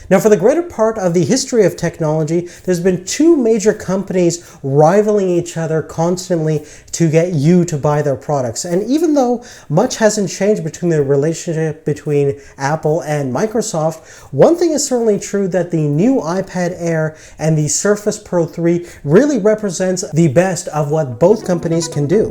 Now, for the greater part of the history of technology, there's been two major companies rivaling each other constantly to get you to buy their products. And even though much hasn't changed between the relationship between Apple and Microsoft, one thing is certainly true, that the new iPad Air and the Surface Pro 3 really represents the best of what both companies can do.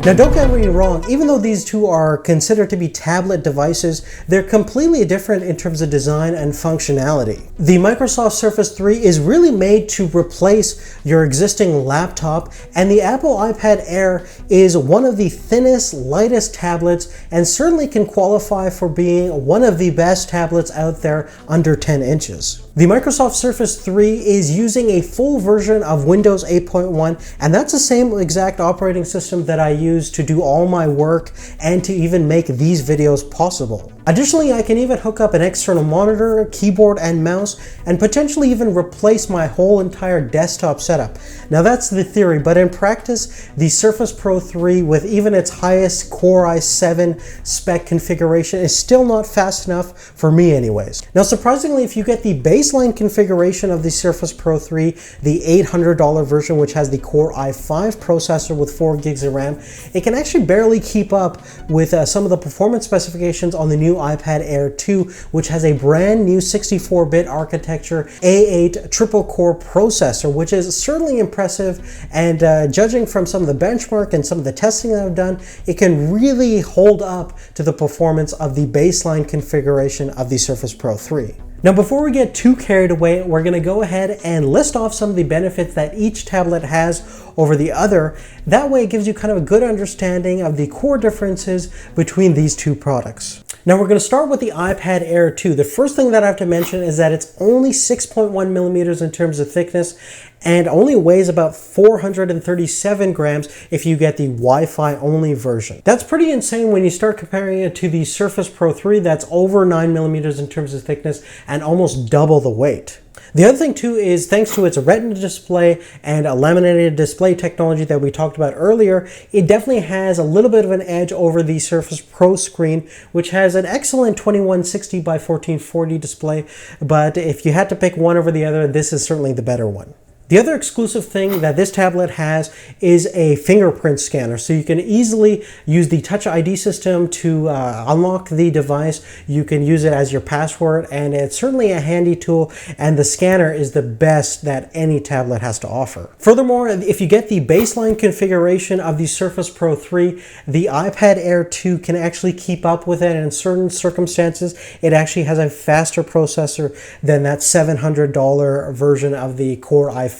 Now, don't get me wrong, even though these two are considered to be tablet devices, they're completely different in terms of design and functionality. The Microsoft Surface 3 is really made to replace your existing laptop, and the Apple iPad Air is one of the thinnest, lightest tablets, and certainly can qualify for being one of the best tablets out there under 10 inches. The Microsoft Surface 3 is using a full version of Windows 8.1, and that's the same exact operating system that I use to do all my work and to even make these videos possible. Additionally, I can even hook up an external monitor, keyboard, and mouse, and potentially even replace my whole entire desktop setup. Now, that's the theory, but in practice, the Surface Pro 3, with even its highest Core i7 spec configuration, is still not fast enough for me anyways. Now, surprisingly, if you get the baseline configuration of the Surface Pro 3, the $800 version, which has the Core i5 processor with 4 gigs of RAM, it can actually barely keep up with some of the performance specifications on the new iPad Air 2, which has a brand new 64-bit architecture A8 triple-core processor, which is certainly impressive, and judging from some of the benchmark and some of the testing that I've done, it can really hold up to the performance of the baseline configuration of the Surface Pro 3. Now, before we get too carried away, we're going to go ahead and list off some of the benefits that each tablet has over the other. That way it gives you kind of a good understanding of the core differences between these two products. Now, we're going to start with the iPad Air 2. The first thing that I have to mention is that it's only 6.1 millimeters in terms of thickness, and only weighs about 437 grams if you get the Wi-Fi only version. That's pretty insane when you start comparing it to the Surface Pro 3, that's over 9 millimeters in terms of thickness and almost double the weight. The other thing too is, thanks to its Retina display and a laminated display technology that we talked about earlier, it definitely has a little bit of an edge over the Surface Pro screen, which has an excellent 2160 by 1440 display, but if you had to pick one over the other, this is certainly the better one. The other exclusive thing that this tablet has is a fingerprint scanner, so you can easily use the Touch ID system to unlock the device. You can use it as your password, and it's certainly a handy tool, and the scanner is the best that any tablet has to offer. Furthermore, if you get the baseline configuration of the Surface Pro 3, the iPad Air 2 can actually keep up with it, and in certain circumstances, it actually has a faster processor than that $700 version of the Core i5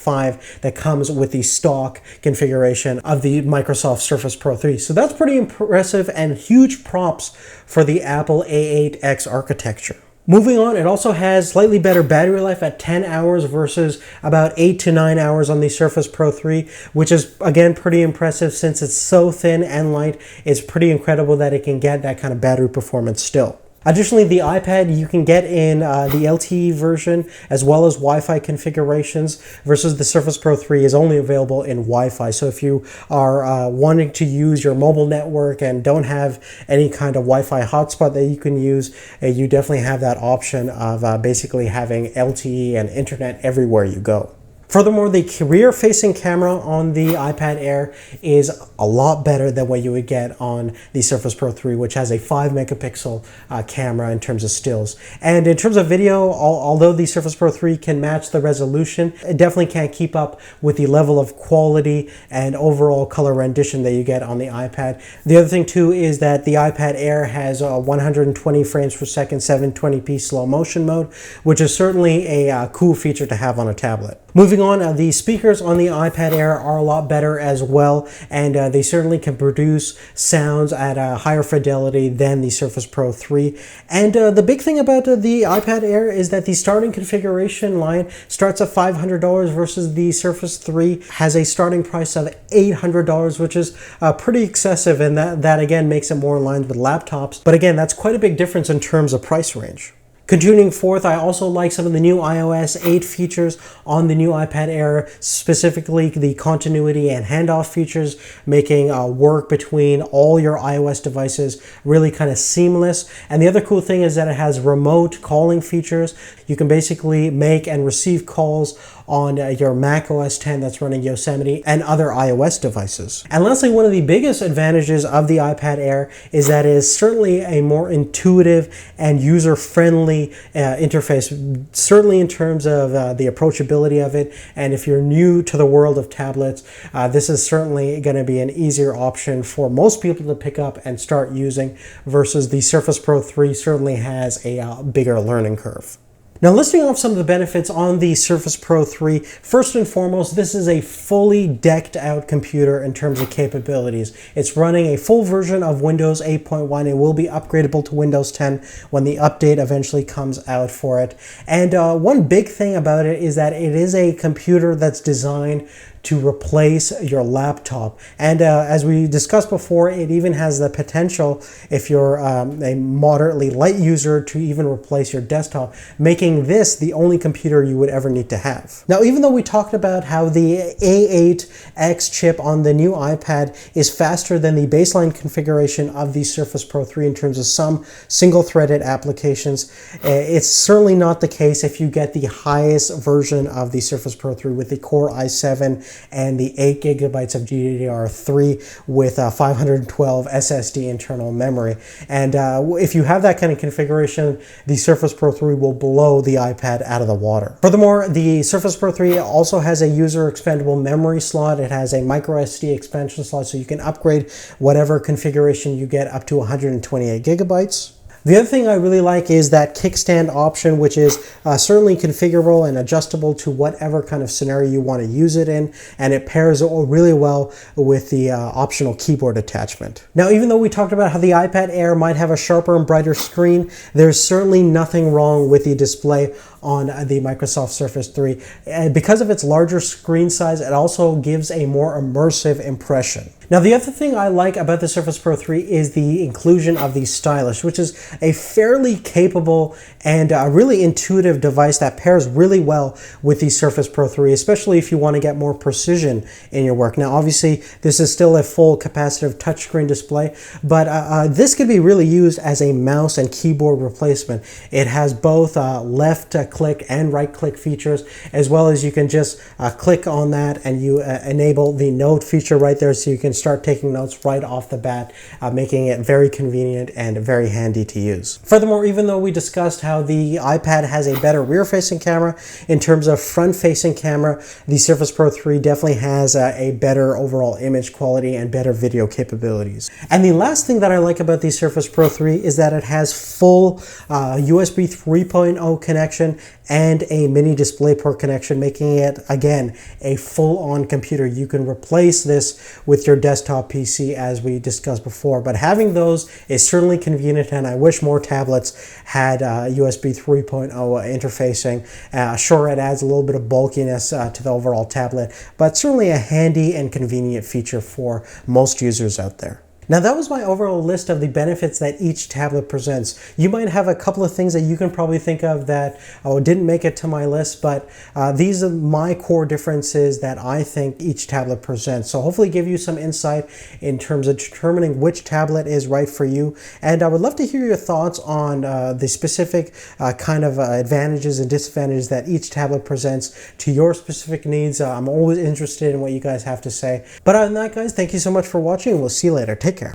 that comes with the stock configuration of the Microsoft Surface Pro 3. So that's pretty impressive, and huge props for the Apple A8X architecture. Moving on, it also has slightly better battery life at 10 hours versus about 8 to 9 hours on the Surface Pro 3, which is again pretty impressive since it's so thin and light. It's pretty incredible that it can get that kind of battery performance still. Additionally, the iPad you can get in the LTE version as well as Wi-Fi configurations, versus the Surface Pro 3 is only available in Wi-Fi. So if you are wanting to use your mobile network and don't have any kind of Wi-Fi hotspot that you can use, you definitely have that option of basically having LTE and internet everywhere you go. Furthermore, the rear-facing camera on the iPad Air is a lot better than what you would get on the Surface Pro 3, which has a 5 megapixel camera in terms of stills. And in terms of video, although the Surface Pro 3 can match the resolution, it definitely can't keep up with the level of quality and overall color rendition that you get on the iPad. The other thing too is that the iPad Air has 120 frames per second, 720p slow motion mode, which is certainly a cool feature to have on a tablet. Moving on, the speakers on the iPad Air are a lot better as well, and they certainly can produce sounds at a higher fidelity than the Surface Pro 3. And the big thing about the iPad Air is that the starting configuration line starts at $500 versus the Surface 3 has a starting price of $800, which is pretty excessive, and that again makes it more in line with laptops. But again, that's quite a big difference in terms of price range. Continuing forth, I also like some of the new iOS 8 features on the new iPad Air, specifically the continuity and handoff features, making work between all your iOS devices really kind of seamless. And the other cool thing is that it has remote calling features. You can basically make and receive calls on your Mac OS X that's running Yosemite and other iOS devices. And lastly, one of the biggest advantages of the iPad Air is that it is certainly a more intuitive and user-friendly interface, certainly in terms of the approachability of it. And if you're new to the world of tablets, this is certainly going to be an easier option for most people to pick up and start using, versus the Surface Pro 3 certainly has a bigger learning curve. Now, listing off some of the benefits on the Surface Pro 3, first and foremost, this is a fully decked out computer in terms of capabilities. It's running a full version of Windows 8.1. It will be upgradable to Windows 10 when the update eventually comes out for it. And one big thing about it is that it is a computer that's designed to replace your laptop. And as we discussed before, it even has the potential, if you're a moderately light user, to even replace your desktop, making this the only computer you would ever need to have. Now, even though we talked about how the A8X chip on the new iPad is faster than the baseline configuration of the Surface Pro 3 in terms of some single-threaded applications, it's certainly not the case if you get the highest version of the Surface Pro 3 with the Core i7 and the 8 gigabytes of GDDR3 with 512 SSD internal memory. And if you have that kind of configuration, the Surface Pro 3 will blow the iPad out of the water. Furthermore, the Surface Pro 3 also has a user expandable memory slot. It has a micro SD expansion slot, so you can upgrade whatever configuration you get up to 128 gigabytes. The other thing I really like is that kickstand option, which is certainly configurable and adjustable to whatever kind of scenario you want to use it in, and it pairs really well with the optional keyboard attachment. Now, even though we talked about how the iPad Air might have a sharper and brighter screen, there's certainly nothing wrong with the display on the Microsoft Surface 3. And because of its larger screen size, it also gives a more immersive impression. Now, the other thing I like about the Surface Pro 3 is the inclusion of the stylus, which is a fairly capable and really intuitive device that pairs really well with the Surface Pro 3, especially if you want to get more precision in your work. Now, obviously, this is still a full capacitive touchscreen display, but this could be really used as a mouse and keyboard replacement. It has both left click and right click features, as well as you can just click on that and you enable the note feature right there, so you can start taking notes right off the bat, making it very convenient and very handy to use. Furthermore, even though we discussed how the iPad has a better rear-facing camera, in terms of front-facing camera, the Surface Pro 3 definitely has a better overall image quality and better video capabilities. And the last thing that I like about the Surface Pro 3 is that it has full USB 3.0 connection and a mini DisplayPort connection, making it, again, a full-on computer. You can replace this with your desktop PC, as we discussed before, but having those is certainly convenient, and I wish more tablets had USB 3.0 interfacing. Sure, it adds a little bit of bulkiness to the overall tablet, but certainly a handy and convenient feature for most users out there. Now, that was my overall list of the benefits that each tablet presents. You might have a couple of things that you can probably think of that didn't make it to my list, but these are my core differences that I think each tablet presents. So hopefully give you some insight in terms of determining which tablet is right for you. And I would love to hear your thoughts on the specific kind of advantages and disadvantages that each tablet presents to your specific needs. I'm always interested in what you guys have to say. But other than that, guys, thank you so much for watching, and we'll see you later. Take care.